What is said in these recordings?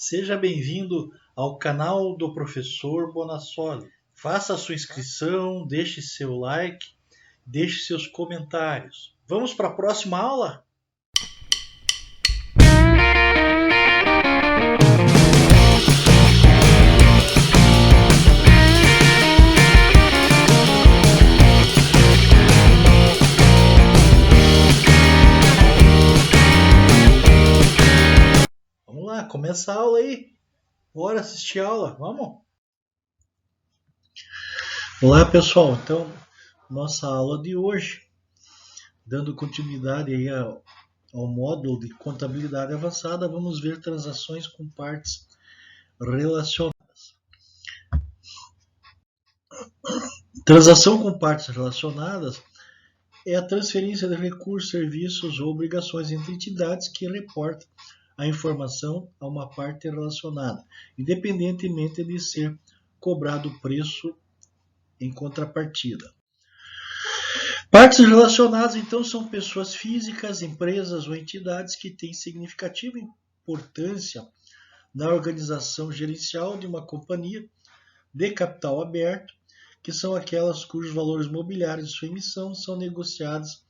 Seja bem-vindo ao canal do Professor Bonassoli. Faça a sua inscrição, deixe seu like, deixe seus comentários. Vamos para a próxima aula? Vamos lá, começa a aula aí. Bora assistir a aula, vamos? Olá pessoal, então nossa aula de hoje, dando continuidade aí ao módulo de contabilidade avançada, vamos ver transações com partes relacionadas. Transação com partes relacionadas é a transferência de recursos, serviços ou obrigações entre entidades que reportam a informação a uma parte relacionada, independentemente de ser cobrado preço em contrapartida. Partes relacionadas, então, são pessoas físicas, empresas ou entidades que têm significativa importância na organização gerencial de uma companhia de capital aberto, que são aquelas cujos valores mobiliários de sua emissão são negociados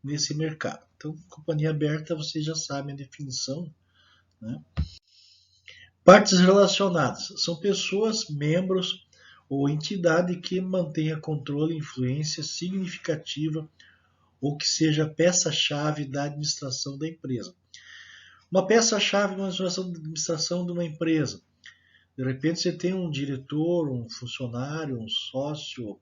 nesse mercado. Então, companhia aberta, vocês já sabem a definição, né? Partes relacionadas são pessoas, membros ou entidade que mantenha controle e influência significativa ou que seja peça-chave da administração da empresa. Uma peça-chave na administração de uma empresa. De repente você tem um diretor, um funcionário, um sócio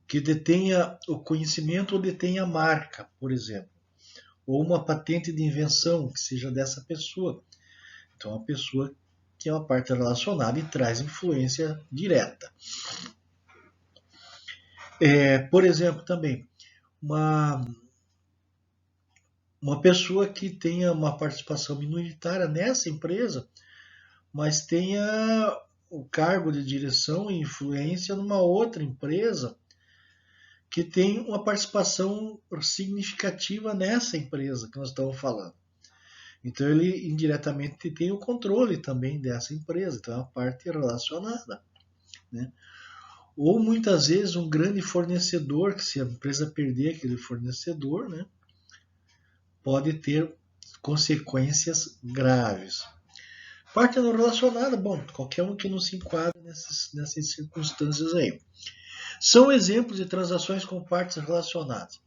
que detenha o conhecimento ou detenha a marca, por exemplo. Ou uma patente de invenção que seja dessa pessoa. Então, uma pessoa que é uma parte relacionada e traz influência direta. Por exemplo, também, uma pessoa que tenha uma participação minoritária nessa empresa, mas tenha o cargo de direção e influência numa outra empresa que tem uma participação significativa nessa empresa que nós estamos falando. Então ele indiretamente tem o controle também dessa empresa, então é uma parte relacionada, né? Ou muitas vezes um grande fornecedor, que se a empresa perder aquele fornecedor, né, pode ter consequências graves. Parte não relacionada, bom, qualquer um que não se enquadra nessas circunstâncias aí. São exemplos de transações com partes relacionadas.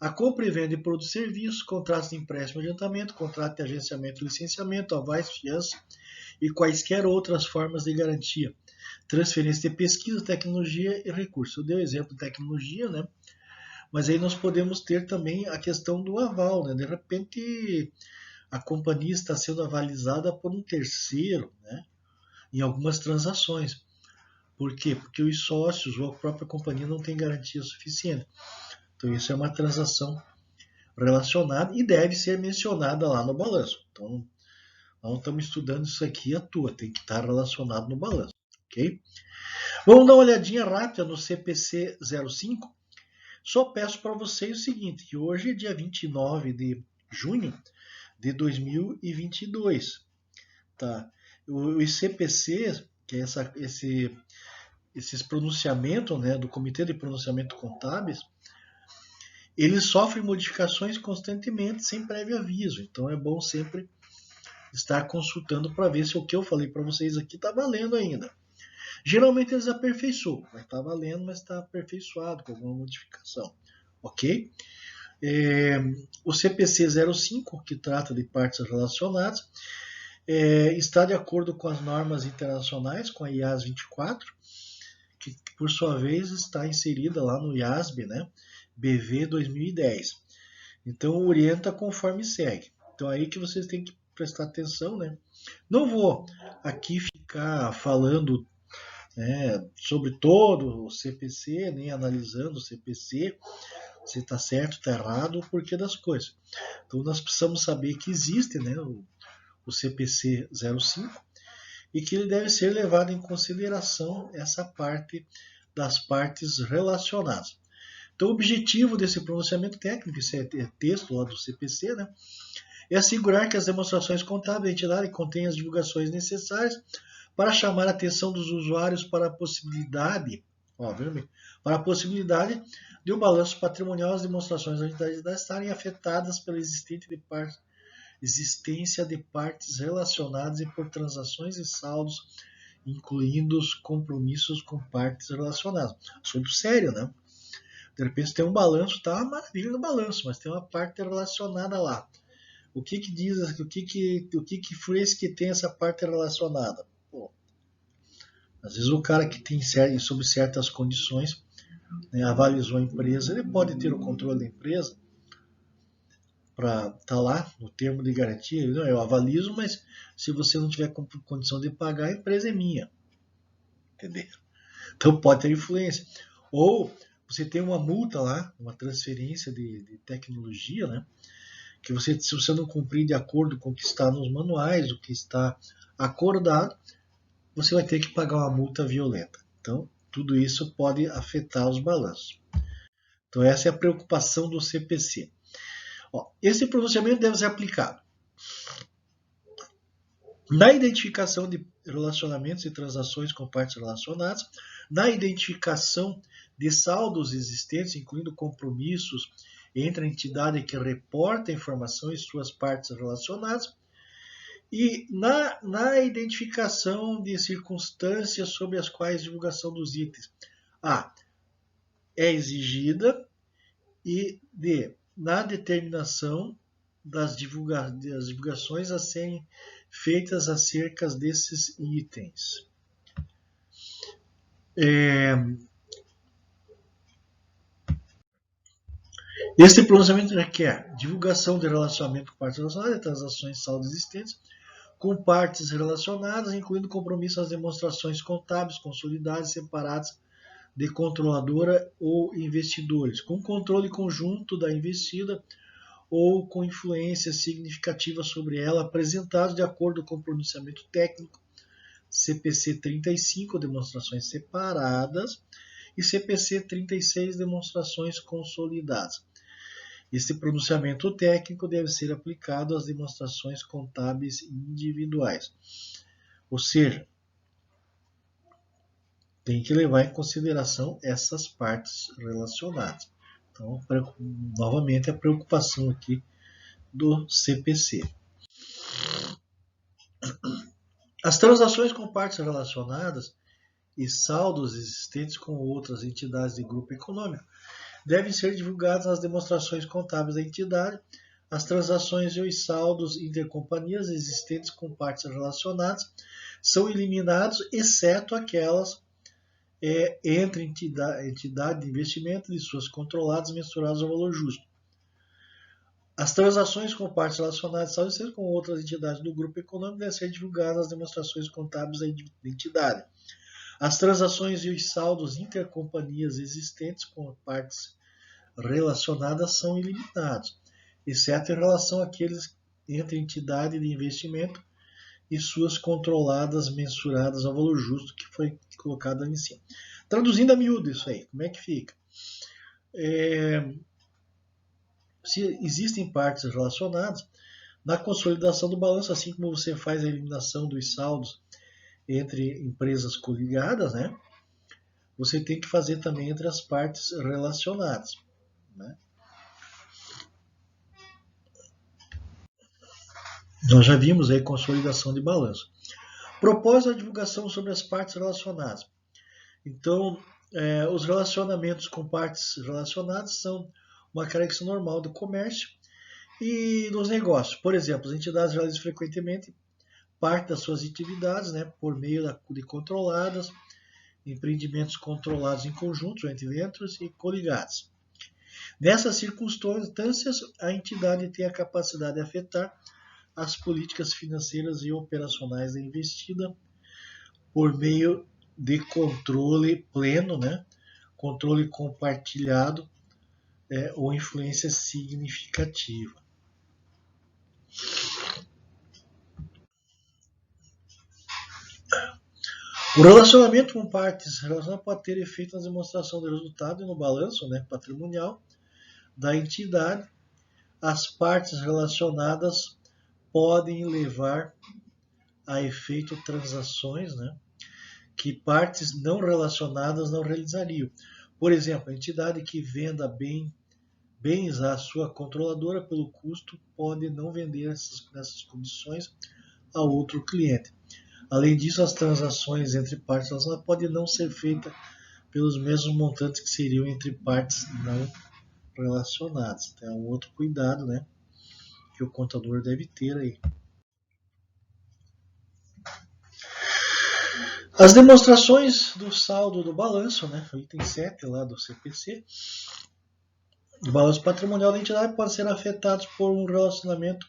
A compra e venda de produtos e serviços, contratos de empréstimo e adiantamento, contrato de agenciamento e licenciamento, avais, fiança e quaisquer outras formas de garantia. Transferência de pesquisa, tecnologia e recursos. Eu dei o exemplo de tecnologia, né? Mas aí nós podemos ter também a questão do aval, né? De repente a companhia está sendo avalizada por um terceiro, né? Em algumas transações. Por quê? Porque os sócios ou a própria companhia não tem garantia suficiente. Então isso é uma transação relacionada e deve ser mencionada lá no balanço. Então nós não estamos estudando isso aqui à toa, tem que estar relacionado no balanço, ok? Vamos dar uma olhadinha rápida no CPC 05. Só peço para vocês o seguinte, que hoje é dia 29 de junho de 2022. Tá? O CPC, que é esses pronunciamentos, né, do Comitê de Pronunciamento Contábeis, eles sofrem modificações constantemente, sem prévio aviso. Então é bom sempre estar consultando para ver se o que eu falei para vocês aqui está valendo ainda. Geralmente eles aperfeiçoam, vai estar valendo, mas está aperfeiçoado com alguma modificação, ok? O CPC 05, que trata de partes relacionadas, está de acordo com as normas internacionais, com a IAS 24, que por sua vez está inserida lá no IASB, né? BV 2010. Então orienta conforme segue. Então aí que vocês têm que prestar atenção, né? Não vou aqui ficar falando, né, sobre todo o CPC, nem analisando o CPC, se está certo, está errado, o porquê das coisas. Então nós precisamos saber que existe, né, o CPC 05 e que ele deve ser levado em consideração essa parte das partes relacionadas. Então o objetivo desse pronunciamento técnico, esse é texto lá do CPC, né, e assegurar que as demonstrações contábeis da entidade contêm as divulgações necessárias para chamar a atenção dos usuários para a possibilidade, de o balanço patrimonial e as demonstrações da entidade estarem afetadas pela existência de partes relacionadas e por transações e saldos, incluindo os compromissos com partes relacionadas. Assunto sério, né? De repente tem um balanço, tá uma maravilha no balanço, mas tem uma parte relacionada lá. O que diz, o que fez que tem essa parte relacionada? Pô, às vezes o cara que tem sob certas condições, né, avalizou a empresa, ele pode ter o controle da empresa para estar lá no termo de garantia. Não, eu avalizo, mas se você não tiver condição de pagar, a empresa é minha. Entendeu? Então pode ter influência. Ou você tem uma multa lá, uma transferência de tecnologia, né? Que você, se você não cumprir de acordo com o que está nos manuais, o que está acordado, você vai ter que pagar uma multa violenta. Então, tudo isso pode afetar os balanços. Então, essa é a preocupação do CPC. Esse pronunciamento deve ser aplicado na identificação de relacionamentos e transações com partes relacionadas, na identificação de saldos existentes, incluindo compromissos entre a entidade que reporta a informação e suas partes relacionadas, e na identificação de circunstâncias sobre as quais a divulgação dos itens é exigida, e na determinação das divulgações a serem feitas acerca desses itens. Este pronunciamento requer divulgação de relacionamento com partes relacionadas, transações e saldos existentes, com partes relacionadas, incluindo compromisso às demonstrações contábeis consolidadas e separadas de controladora ou investidores, com controle conjunto da investida ou com influência significativa sobre ela, apresentados de acordo com o pronunciamento técnico CPC 35, demonstrações separadas, e CPC 36, demonstrações consolidadas. Este pronunciamento técnico deve ser aplicado às demonstrações contábeis individuais. Ou seja, tem que levar em consideração essas partes relacionadas. Então, novamente, a preocupação aqui do CPC. As transações com partes relacionadas e saldos existentes com outras entidades de grupo econômico devem ser divulgadas nas demonstrações contábeis da entidade. As transações e os saldos intercompanhias existentes com partes relacionadas são eliminados, exceto aquelas entre entidade de investimento e suas controladas mensuradas ao valor justo. As transações com partes relacionadas e saldos com outras entidades do grupo econômico devem ser divulgadas nas demonstrações contábeis da entidade. As transações e os saldos intercompanhias existentes com partes relacionadas são eliminados, exceto em relação àqueles entre entidade de investimento e suas controladas mensuradas ao valor justo, que foi colocado ali em cima. Traduzindo a miúdo isso aí, como é que fica? Se existem partes relacionadas, na consolidação do balanço, assim como você faz a eliminação dos saldos entre empresas coligadas, né, você tem que fazer também entre as partes relacionadas. Né? Nós já vimos aí consolidação de balanço. Propósito da divulgação sobre as partes relacionadas. Então, os relacionamentos com partes relacionadas são uma característica normal do comércio e dos negócios. Por exemplo, as entidades realizam frequentemente parte das suas atividades, né, por meio de controladas, empreendimentos controlados em conjunto, joint ventures e coligados. Nessas circunstâncias, a entidade tem a capacidade de afetar as políticas financeiras e operacionais da investida por meio de controle pleno, né, controle compartilhado ou influência significativa. O relacionamento com partes relacionadas pode ter efeito na demonstração do resultado e no balanço, né, patrimonial da entidade. As partes relacionadas podem levar a efeito transações, né, que partes não relacionadas não realizariam. Por exemplo, a entidade que venda bens à sua controladora pelo custo pode não vender essas condições a outro cliente. Além disso, as transações entre partes relacionadas podem não ser feitas pelos mesmos montantes que seriam entre partes não relacionadas. Então, é um outro cuidado, né, que o contador deve ter aí. As demonstrações do saldo do balanço, né, o item 7 lá do CPC, o balanço patrimonial da entidade pode ser afetado por um relacionamento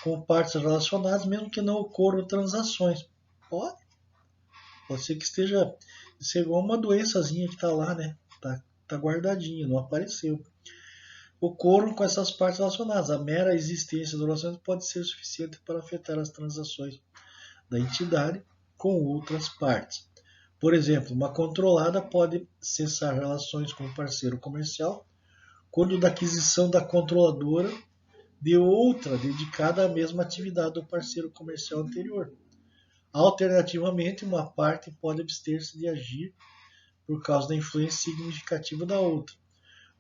com partes relacionadas, mesmo que não ocorram transações. Pode ser que esteja, isso é igual uma doençazinha que está lá, né, tá guardadinha, não apareceu. Ocorram com essas partes relacionadas. A mera existência do relacionamento pode ser suficiente para afetar as transações da entidade com outras partes. Por exemplo, uma controlada pode cessar relações com o parceiro comercial quando da aquisição da controladora de outra dedicada à mesma atividade do parceiro comercial anterior. Alternativamente, uma parte pode abster-se de agir por causa da influência significativa da outra.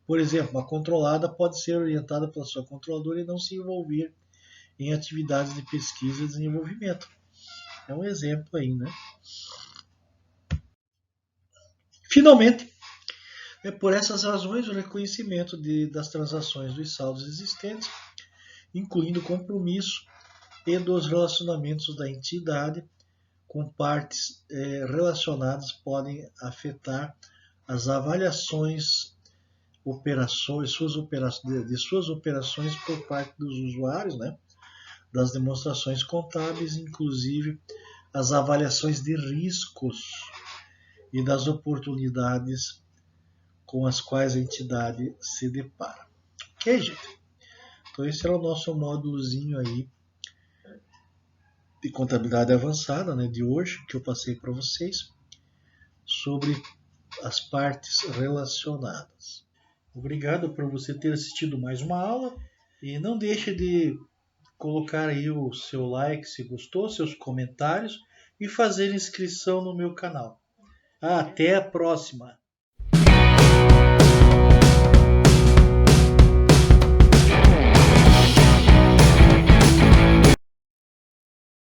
Por exemplo, uma controlada pode ser orientada pela sua controladora e não se envolver em atividades de pesquisa e desenvolvimento. É um exemplo aí, né? Finalmente, é por essas razões o reconhecimento das transações dos saldos existentes, incluindo o compromisso e dos relacionamentos da entidade com partes relacionadas, podem afetar as avaliações de suas operações por parte dos usuários, né? Das demonstrações contábeis, inclusive as avaliações de riscos e das oportunidades com as quais a entidade se depara. Ok, gente? Então esse era o nosso módulozinho aí de contabilidade avançada, né, de hoje, que eu passei para vocês, sobre as partes relacionadas. Obrigado por você ter assistido mais uma aula e não deixe de colocar aí o seu like se gostou, seus comentários e fazer inscrição no meu canal. Até a próxima!